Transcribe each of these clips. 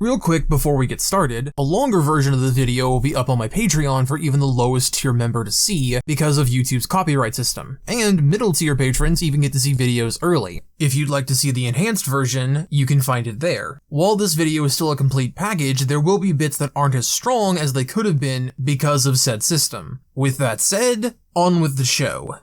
Real quick before we get started, a longer version of the video will be up on my Patreon for even the lowest tier member to see because of YouTube's copyright system, and middle tier patrons even get to see videos early. If you'd like to see the enhanced version, you can find it there. While this video is still a complete package, there will be bits that aren't as strong as they could have been because of said system. With that said, on with the show.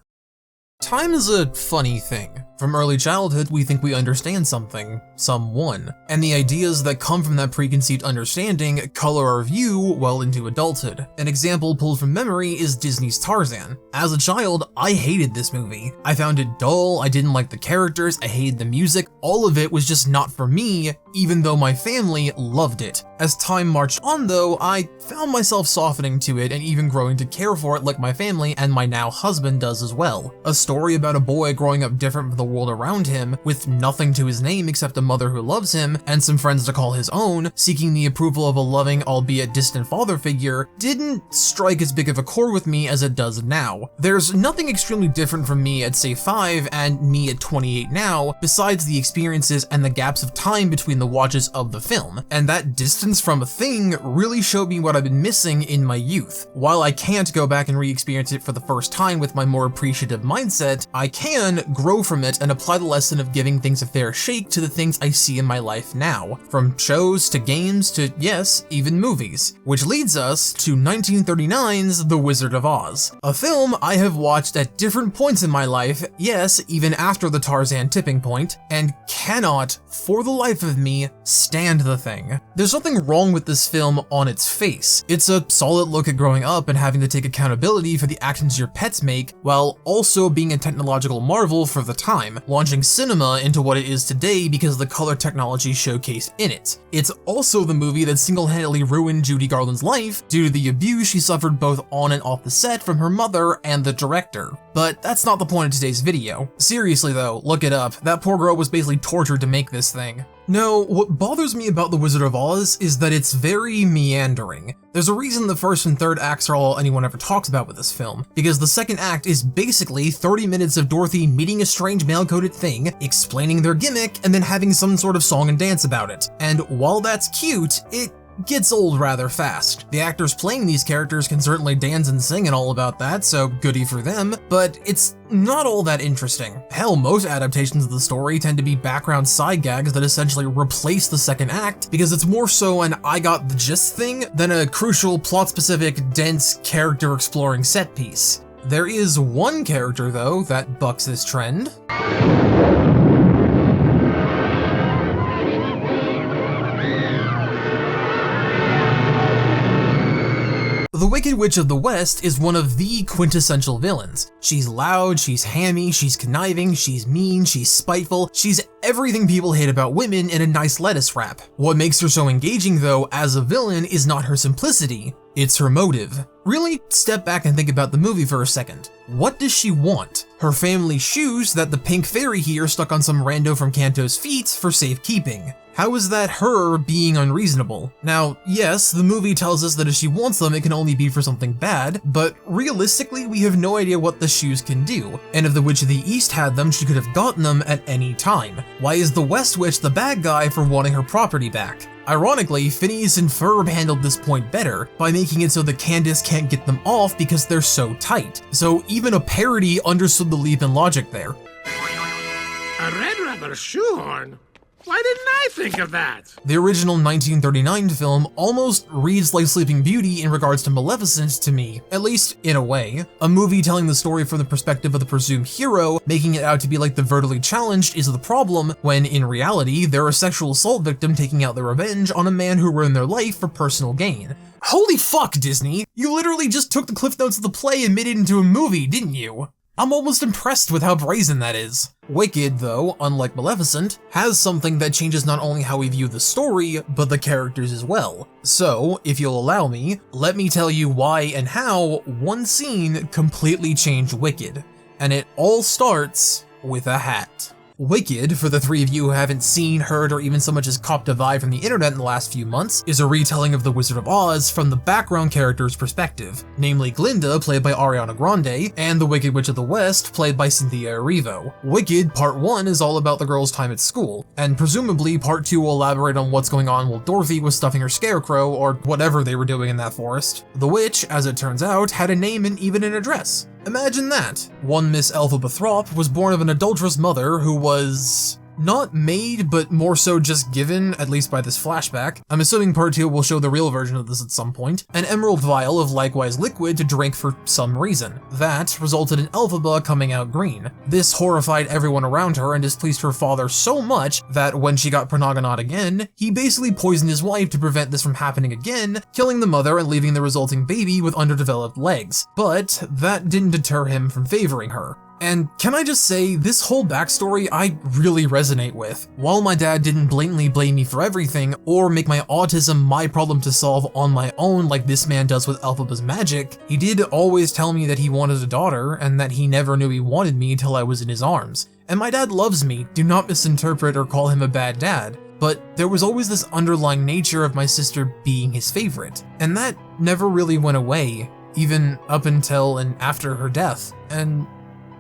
Time is a funny thing. From early childhood, we think we understand something, someone, and the ideas that come from that preconceived understanding color our view well into adulthood. An example pulled from memory is Disney's Tarzan. As a child, I hated this movie. I found it dull, I didn't like the characters, I hated the music, all of it was just not for me, even though my family loved it. As time marched on though, I found myself softening to it and even growing to care for it like my family and my now husband does as well. A story about a boy growing up different from the world around him, with nothing to his name except a mother who loves him and some friends to call his own, seeking the approval of a loving albeit distant father figure, didn't strike as big of a chord with me as it does now. There's nothing extremely different from me at say 5 and me at 28 now, besides the experiences and the gaps of time between the watches of the film, and that distance from a thing really showed me what I've been missing in my youth. While I can't go back and re-experience it for the first time with my more appreciative mindset, I can grow from it and apply the lesson of giving things a fair shake to the things I see in my life now, from shows to games to, yes, even movies. Which leads us to 1939's The Wizard of Oz, a film I have watched at different points in my life, yes, even after the Tarzan tipping point, and cannot, for the life of me, stand the thing. There's nothing wrong with this film on its face. It's a solid look at growing up and having to take accountability for the actions your pets make, while also being a technological marvel for the time, launching cinema into what it is today because of the color technology showcased in it. It's also the movie that single-handedly ruined Judy Garland's life due to the abuse she suffered both on and off the set from her mother and the director. But that's not the point of today's video. Seriously though, look it up. That poor girl was basically tortured to make this thing. No, what bothers me about The Wizard of Oz is that it's very meandering. There's a reason the first and third acts are all anyone ever talks about with this film, because the second act is basically 30 minutes of Dorothy meeting a strange male-coded thing, explaining their gimmick, and then having some sort of song and dance about it. And while that's cute, it gets old rather fast. The actors playing these characters can certainly dance and sing and all about that, so goody for them, but it's not all that interesting. Hell, most adaptations of the story tend to be background side gags that essentially replace the second act because it's more so an I got the gist thing than a crucial plot-specific, dense, character-exploring set piece. There is one character, though, that bucks this trend. The Wicked Witch of the West is one of the quintessential villains. She's loud, she's hammy, she's conniving, she's mean, she's spiteful, she's everything people hate about women in a nice lettuce wrap. What makes her so engaging though as a villain is not her simplicity, it's her motive. Really step back and think about the movie for a second. What does she want? Her family's shoes that the pink fairy here stuck on some rando from Kanto's feet for safekeeping. How is that her being unreasonable? Now, yes, the movie tells us that if she wants them, it can only be for something bad, but realistically, we have no idea what the shoes can do, and if the Witch of the East had them, she could have gotten them at any time. Why is the West Witch the bad guy for wanting her property back? Ironically, Phineas and Ferb handled this point better, by making it so that Candace can't get them off because they're so tight. So even a parody understood the leap in logic there. A red rubber shoehorn? Why didn't I think of that? The original 1939 film almost reads like Sleeping Beauty in regards to Maleficent to me, at least in a way. A movie telling the story from the perspective of the presumed hero, making it out to be like the vertically challenged is the problem, when in reality, they're a sexual assault victim taking out their revenge on a man who ruined their life for personal gain. Holy fuck, Disney! You literally just took the cliff notes of the play and made it into a movie, didn't you? I'm almost impressed with how brazen that is. Wicked, though, unlike Maleficent, has something that changes not only how we view the story, but the characters as well. So, if you'll allow me, let me tell you why and how one scene completely changed Wicked. And it all starts with a hat. Wicked, for the three of you who haven't seen, heard, or even so much as copped a vibe from the internet in the last few months, is a retelling of The Wizard of Oz from the background character's perspective, namely Glinda, played by Ariana Grande, and the Wicked Witch of the West, played by Cynthia Erivo. Wicked Part 1 is all about the girl's time at school, and presumably Part 2 will elaborate on what's going on while Dorothy was stuffing her scarecrow, or whatever they were doing in that forest. The witch, as it turns out, had a name and even an address. Imagine that. One Miss Elphie Throp was born of an adulterous mother who was not made, but more so just given, at least by this flashback. I'm assuming Part 2 will show the real version of this at some point. An emerald vial of likewise liquid to drink for some reason. That resulted in Elphaba coming out green. This horrified everyone around her and displeased her father so much that when she got Pranaganot again, he basically poisoned his wife to prevent this from happening again, killing the mother and leaving the resulting baby with underdeveloped legs. But that didn't deter him from favoring her. And can I just say, this whole backstory I really resonate with. While my dad didn't blatantly blame me for everything, or make my autism my problem to solve on my own like this man does with Elphaba's magic, he did always tell me that he wanted a daughter, and that he never knew he wanted me till I was in his arms. And my dad loves me, do not misinterpret or call him a bad dad, but there was always this underlying nature of my sister being his favorite, and that never really went away, even up until and after her death. And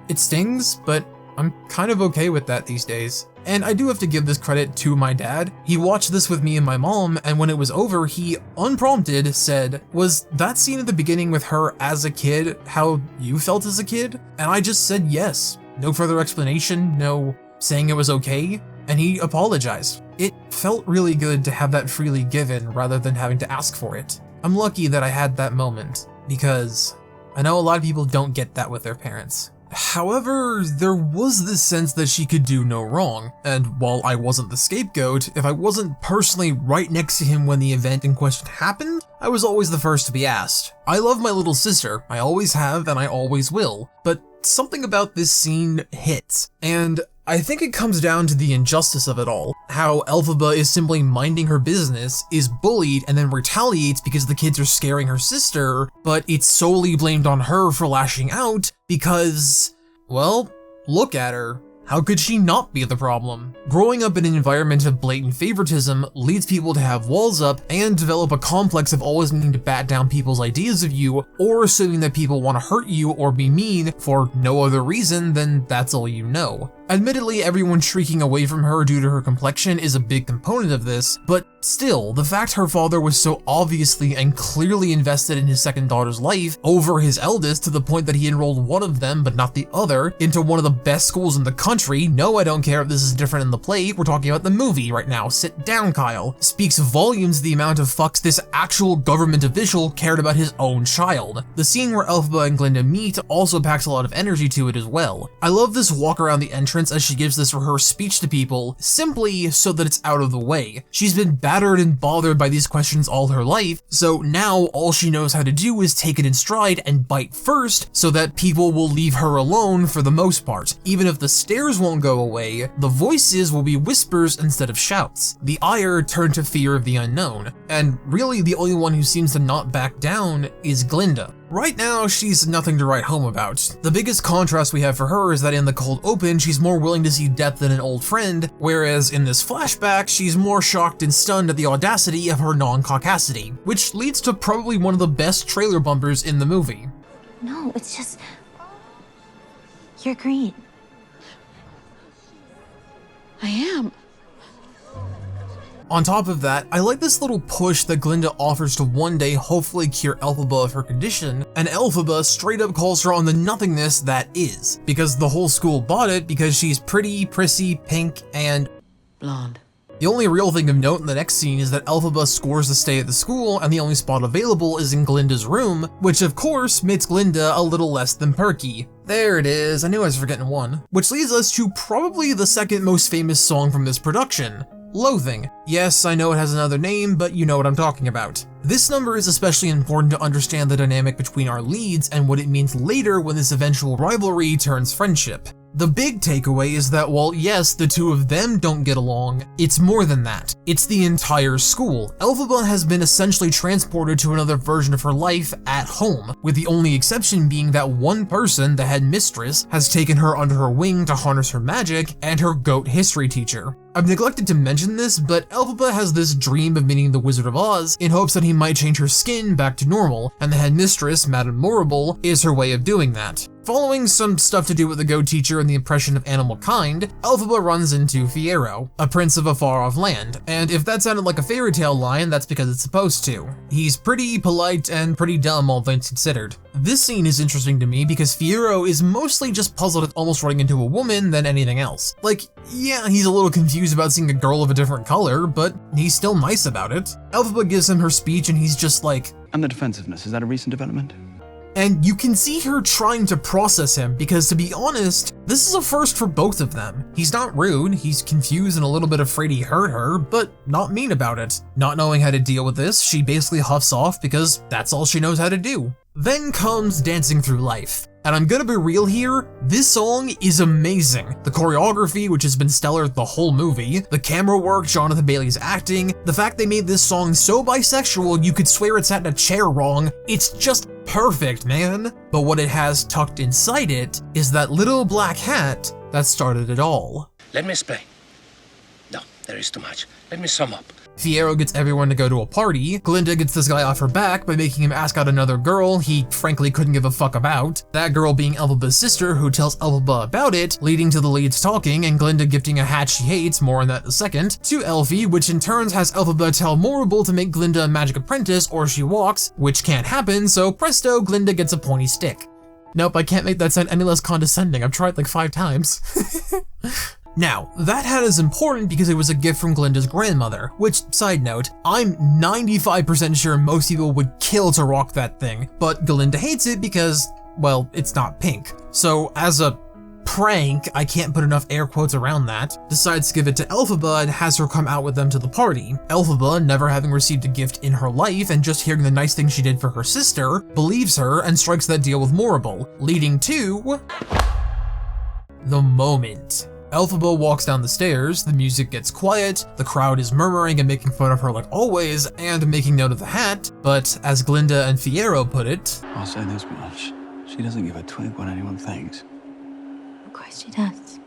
it stings, but I'm kind of okay with that these days. And I do have to give this credit to my dad. He watched this with me and my mom, and when it was over, he, unprompted, said, "Was that scene at the beginning with her as a kid how you felt as a kid?" And I just said yes. No further explanation, no saying it was okay, and he apologized. It felt really good to have that freely given rather than having to ask for it. I'm lucky that I had that moment, because I know a lot of people don't get that with their parents. However, there was this sense that she could do no wrong, and while I wasn't the scapegoat, if I wasn't personally right next to him when the event in question happened, I was always the first to be asked. I love my little sister, I always have and I always will, but something about this scene hits, and I think it comes down to the injustice of it all. How Elphaba is simply minding her business, is bullied, and then retaliates because the kids are scaring her sister, but it's solely blamed on her for lashing out because, well, look at her. How could she not be the problem? Growing up in an environment of blatant favoritism leads people to have walls up and develop a complex of always needing to bat down people's ideas of you, or assuming that people want to hurt you or be mean for no other reason than that's all you know. Admittedly, everyone shrieking away from her due to her complexion is a big component of this, but still, the fact her father was so obviously and clearly invested in his second daughter's life over his eldest to the point that he enrolled one of them, but not the other, into one of the best schools in the country. No, I don't care if this is different in the play, we're talking about the movie right now, sit down, Kyle. Speaks volumes the amount of fucks this actual government official cared about his own child. The scene where Elphaba and Glinda meet also packs a lot of energy to it as well. I love this walk around the entrance as she gives this rehearsed speech to people, simply so that it's out of the way. She's been battered and bothered by these questions all her life, so now all she knows how to do is take it in stride and bite first so that people will leave her alone for the most part. Even if the stares won't go away, the voices will be whispers instead of shouts. The ire turned to fear of the unknown, and really the only one who seems to not back down is Glinda. Right now, she's nothing to write home about. The biggest contrast we have for her is that in the cold open, she's more willing to see death than an old friend, whereas in this flashback, she's more shocked and stunned at the audacity of her non-caucasity, which leads to probably one of the best trailer bumpers in the movie. No, it's just... you're green. I am. On top of that, I like this little push that Glinda offers to one day hopefully cure Elphaba of her condition, and Elphaba straight up calls her on the nothingness that is, because the whole school bought it because she's pretty, prissy, pink, and Blonde. The only real thing of note in the next scene is that Elphaba scores to stay at the school, and the only spot available is in Glinda's room, which of course makes Glinda a little less than perky. There it is, I knew I was forgetting one. Which leads us to probably the second most famous song from this production, Loathing. Yes, I know it has another name, but you know what I'm talking about. This number is especially important to understand the dynamic between our leads and what it means later when this eventual rivalry turns friendship. The big takeaway is that while yes, the two of them don't get along, it's more than that. It's the entire school. Elphaba has been essentially transported to another version of her life at home, with the only exception being that one person, the headmistress, has taken her under her wing to harness her magic, and her goat history teacher. I've neglected to mention this, but Elphaba has this dream of meeting the Wizard of Oz in hopes that he might change her skin back to normal, and the headmistress, Madame Morrible, is her way of doing that. Following some stuff to do with the goat teacher and the impression of animal kind, Elphaba runs into Fiyero, a prince of a far-off land, and if that sounded like a fairy tale line, that's because it's supposed to. He's pretty polite and pretty dumb, all things considered. This scene is interesting to me because Fiyero is mostly just puzzled at almost running into a woman than anything else. Like, yeah, he's a little confused about seeing a girl of a different color, but he's still nice about it. Elphaba gives him her speech and he's just like, And the defensiveness, is that a recent development? and you can see her trying to process him because, to be honest, this is a first for both of them. He's not rude, he's confused and a little bit afraid he hurt her, but not mean about it. Not knowing how to deal with this, she basically huffs off because that's all she knows how to do. Then comes Dancing Through Life. And I'm gonna be real here, this song is amazing. The choreography, which has been stellar the whole movie, the camera work, Jonathan Bailey's acting, the fact they made this song so bisexual you could swear it sat in a chair wrong, it's just perfect, man. But what it has tucked inside it is that little black hat that started it all. Let me explain. No, there is too much. Let me sum up. Fiyero gets everyone to go to a party, Glinda gets this guy off her back by making him ask out another girl he frankly couldn't give a fuck about, that girl being Elphaba's sister who tells Elphaba about it, leading to the leads talking and Glinda gifting a hat she hates, more on that in a second, to Elphie, which in turn has Elphaba tell Morrible to make Glinda a magic apprentice or she walks, which can't happen, so presto, Glinda gets a pointy stick. Nope, I can't make that sound any less condescending, I've tried like 5 times. Now, that hat is important because it was a gift from Glinda's grandmother, which, side note, I'm 95% sure most people would kill to rock that thing, but Glinda hates it because, well, it's not pink. So, as a prank, I can't put enough air quotes around that, decides to give it to Elphaba and has her come out with them to the party. Elphaba, never having received a gift in her life and just hearing the nice things she did for her sister, believes her and strikes that deal with Morrible, leading to the moment. Elphaba walks down the stairs, the music gets quiet, the crowd is murmuring and making fun of her like always, and making note of the hat, but as Glinda and Fiyero put it, I'll say this much. She doesn't give a twig when anyone thinks. Of course she does.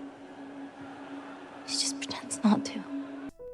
She just pretends not to.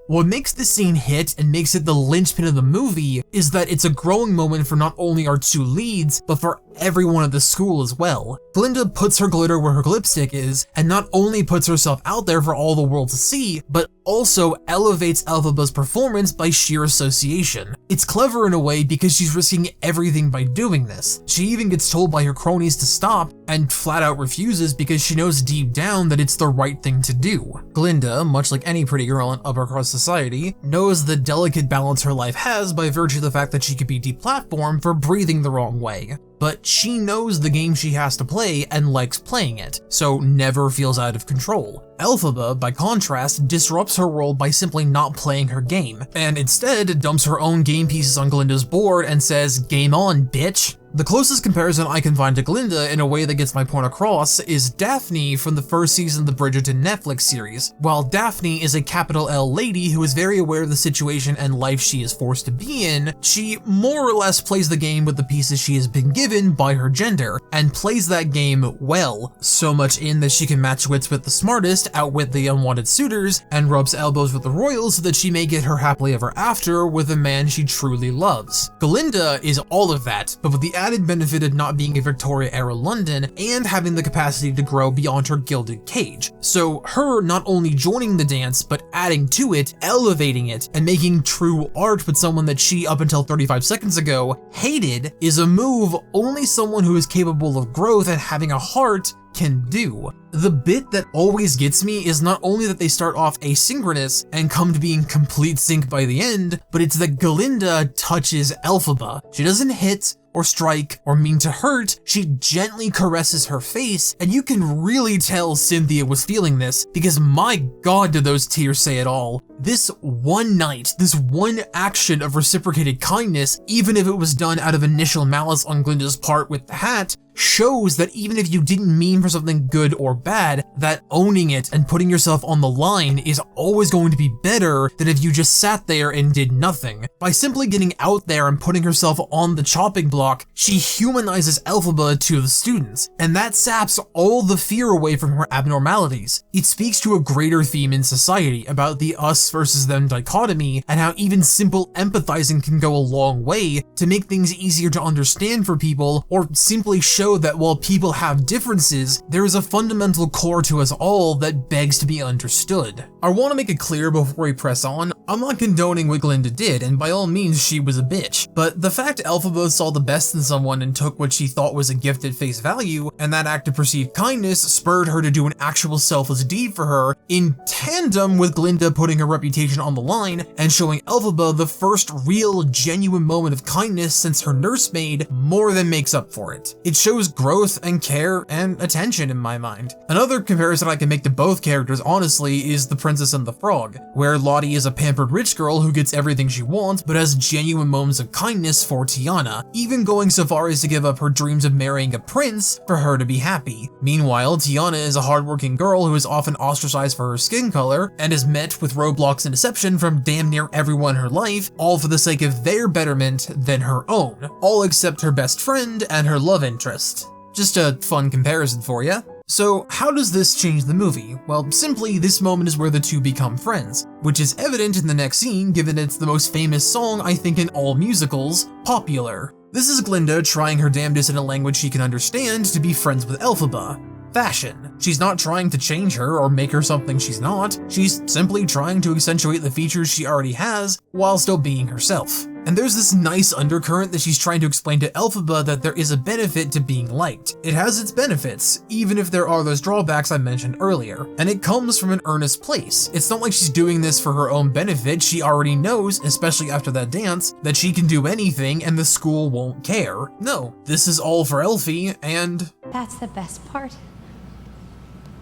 what makes this scene hit and makes it the linchpin of the movie is that it's a growing moment for not only our two leads, but for everyone at the school as well. Glinda puts her glitter where her lipstick is, and not only puts herself out there for all the world to see, but also elevates Elphaba's performance by sheer association. It's clever in a way because she's risking everything by doing this. She even gets told by her cronies to stop, and flat out refuses because she knows deep down that it's the right thing to do. Glinda, much like any pretty girl in upper crust society, knows the delicate balance her life has by virtue of the fact that she could be deplatformed for breathing the wrong way. But she knows the game she has to play and likes playing it, so never feels out of control. Elphaba, by contrast, disrupts her world by simply not playing her game, and instead dumps her own game pieces on Glinda's board and says, "Game on, bitch." The closest comparison I can find to Glinda in a way that gets my point across is Daphne from the first season of the Bridgerton Netflix series. While Daphne is a capital L lady who is very aware of the situation and life she is forced to be in, she more or less plays the game with the pieces she has been given by her gender, and plays that game well, so much in that she can match wits with the smartest, outwit the unwanted suitors, and rubs elbows with the royals so that she may get her happily ever after with a man she truly loves. Glinda is all of that, but with the added benefit of not being a Victoria-era London and having the capacity to grow beyond her gilded cage. So her not only joining the dance, but adding to it, elevating it, and making true art with someone that she, up until 35 seconds ago, hated, is a move only someone who is capable of growth and having a heart can do. The bit that always gets me is not only that they start off asynchronous and come to be in complete sync by the end, but it's that Glinda touches Elphaba. She doesn't hit or strike or mean to hurt, she gently caresses her face, and you can really tell Cynthia was feeling this because my god did those tears say it all. This one night, this one action of reciprocated kindness, even if it was done out of initial malice on Glinda's part with the hat, shows that even if you didn't mean for something good or bad, that owning it and putting yourself on the line is always going to be better than if you just sat there and did nothing. By simply getting out there and putting herself on the chopping block, she humanizes Elphaba to the students, and that saps all the fear away from her abnormalities. It speaks to a greater theme in society about the us versus them dichotomy, and how even simple empathizing can go a long way to make things easier to understand for people, or simply show that while people have differences, there is a fundamental core to us all that begs to be understood. I want to make it clear before we press on, I'm not condoning what Glinda did, and by all means she was a bitch, but the fact Elphaba saw the best in someone and took what she thought was a gift at face value, and that act of perceived kindness spurred her to do an actual selfless deed for her, in tandem with Glinda putting her reputation on the line and showing Elphaba the first real, genuine moment of kindness since her nursemaid, more than makes up for it. It shows growth and care and attention in my mind. Another comparison I can make to both characters, honestly, is The Princess and the Frog, where Lottie is a pampered rich girl who gets everything she wants but has genuine moments of kindness for Tiana, even going so far as to give up her dreams of marrying a prince for her to be happy. Meanwhile, Tiana is a hardworking girl who is often ostracized for her skin color and is met with roadblocks and deception from damn near everyone in her life, all for the sake of their betterment than her own, all except her best friend and her love interest. Just a fun comparison for ya. So how does this change the movie? Well, simply, this moment is where the two become friends, which is evident in the next scene given it's the most famous song I think in all musicals, Popular. This is Glinda trying her damnedest in a language she can understand to be friends with Elphaba. Fashion. She's not trying to change her or make her something she's not, she's simply trying to accentuate the features she already has while still being herself. And there's this nice undercurrent that she's trying to explain to Elphaba that there is a benefit to being liked. It has its benefits, even if there are those drawbacks I mentioned earlier, and it comes from an earnest place. It's not like she's doing this for her own benefit. She already knows, especially after that dance, that she can do anything and the school won't care. No, this is all for Elphie, and That's the best part.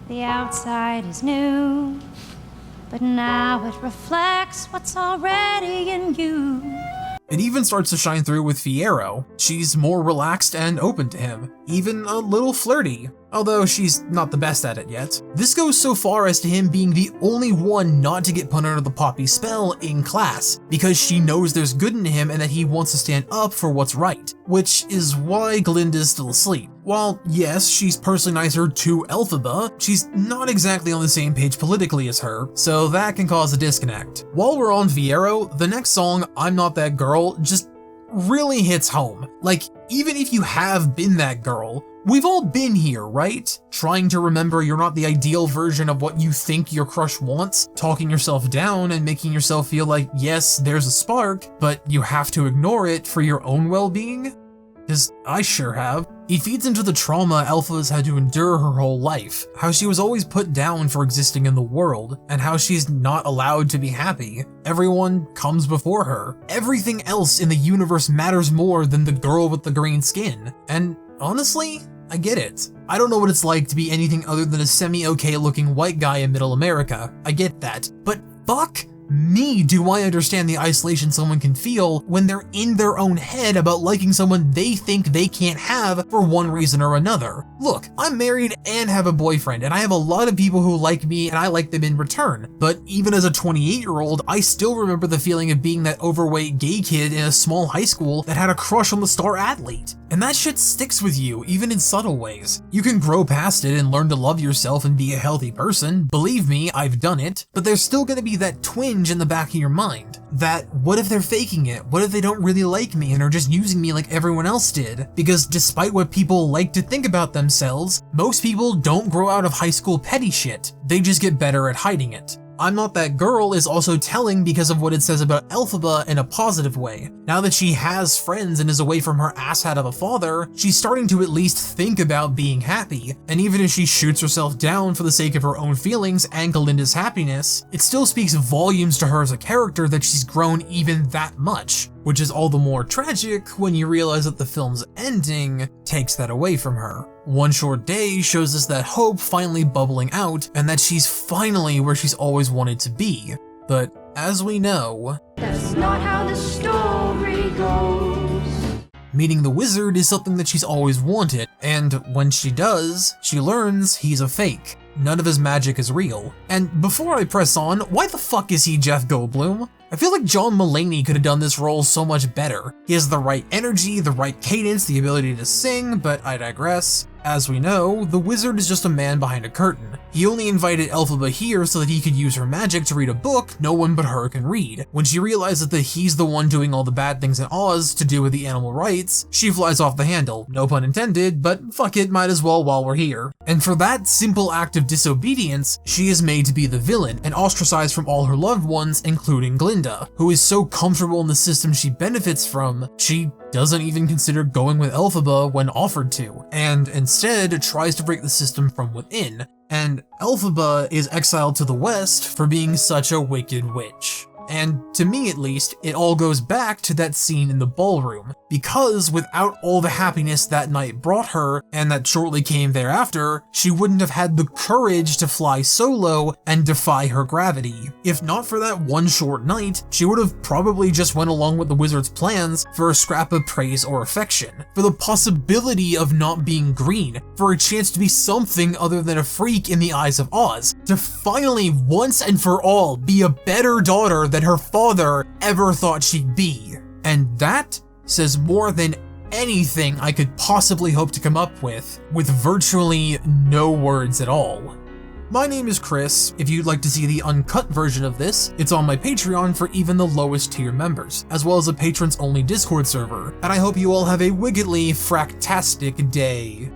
The outside is new, but now it reflects what's already in you. it even starts to shine through with Fiyero. She's more relaxed and open to him, even a little flirty, although she's not the best at it yet. This goes so far as to him being the only one not to get put under the Poppy spell in class, because she knows there's good in him and that he wants to stand up for what's right, which is why Glinda's still asleep. While, yes, she's personally nicer to Elphaba, she's not exactly on the same page politically as her, so that can cause a disconnect. While we're on Fiyero, the next song, I'm Not That Girl, just really hits home. Like, even if you have been that girl, we've all been here, right? Trying to remember you're not the ideal version of what you think your crush wants, talking yourself down and making yourself feel like, yes, there's a spark, but you have to ignore it for your own well-being? Because I sure have. It feeds into the trauma Elpha's had to endure her whole life, how she was always put down for existing in the world, and how she's not allowed to be happy. Everyone comes before her. Everything else in the universe matters more than the girl with the green skin. And honestly, I get it. I don't know what it's like to be anything other than a semi-okay looking white guy in middle America. I get that. But fuck me, do I understand the isolation someone can feel when they're in their own head about liking someone they think they can't have for one reason or another. Look, I'm married and have a boyfriend, and I have a lot of people who like me and I like them in return, but even as a 28-year-old, I still remember the feeling of being that overweight gay kid in a small high school that had a crush on the star athlete. And that shit sticks with you, even in subtle ways. You can grow past it and learn to love yourself and be a healthy person. Believe me, I've done it. But there's still gonna be that twinge in the back of your mind. That, what if they're faking it? What if they don't really like me and are just using me like everyone else did? Because despite what people like to think about themselves, most people don't grow out of high school petty shit. They just get better at hiding it. I'm Not That Girl is also telling because of what it says about Elphaba in a positive way. Now that she has friends and is away from her asshat of a father, she's starting to at least think about being happy, and even if she shoots herself down for the sake of her own feelings and Galinda's happiness, it still speaks volumes to her as a character that she's grown even that much, which is all the more tragic when you realize that the film's ending takes that away from her. One Short Day shows us that hope finally bubbling out and that she's finally where she's always wanted to be. But as we know, That's not how the story goes. meeting the wizard is something that she's always wanted, and when she does, she learns he's a fake. None of his magic is real. And before I press on, why the fuck is he Jeff Goldblum? I feel like John Mulaney could have done this role so much better. He has the right energy, the right cadence, the ability to sing, but I digress. As we know, the wizard is just a man behind a curtain. He only invited Elphie here so that he could use her magic to read a book no one but her can read. When she realizes that he's the one doing all the bad things in Oz to do with the animal rights, she flies off the handle. No pun intended, but fuck it, might as well while we're here. And for that simple act of disobedience, she is made to be the villain and ostracized from all her loved ones, including Glinda, who is so comfortable in the system she benefits from, she doesn't even consider going with Elphie when offered to, and instead tries to break the system from within, and Elphie is exiled to the West for being such a wicked witch. And to me at least, it all goes back to that scene in the ballroom, because without all the happiness that night brought her, and that shortly came thereafter, she wouldn't have had the courage to fly solo and defy her gravity. If not for that one short night, she would have probably just went along with the wizard's plans for a scrap of praise or affection, for the possibility of not being green, for a chance to be something other than a freak in the eyes of Oz, to finally once and for all be a better daughter than her father ever thought she'd be. And that says more than anything I could possibly hope to come up with virtually no words at all. My name is Chris. If you'd like to see the uncut version of this, it's on my Patreon for even the lowest tier members, as well as a patrons only Discord server, and I hope you all have a wiggiddly fractastic day.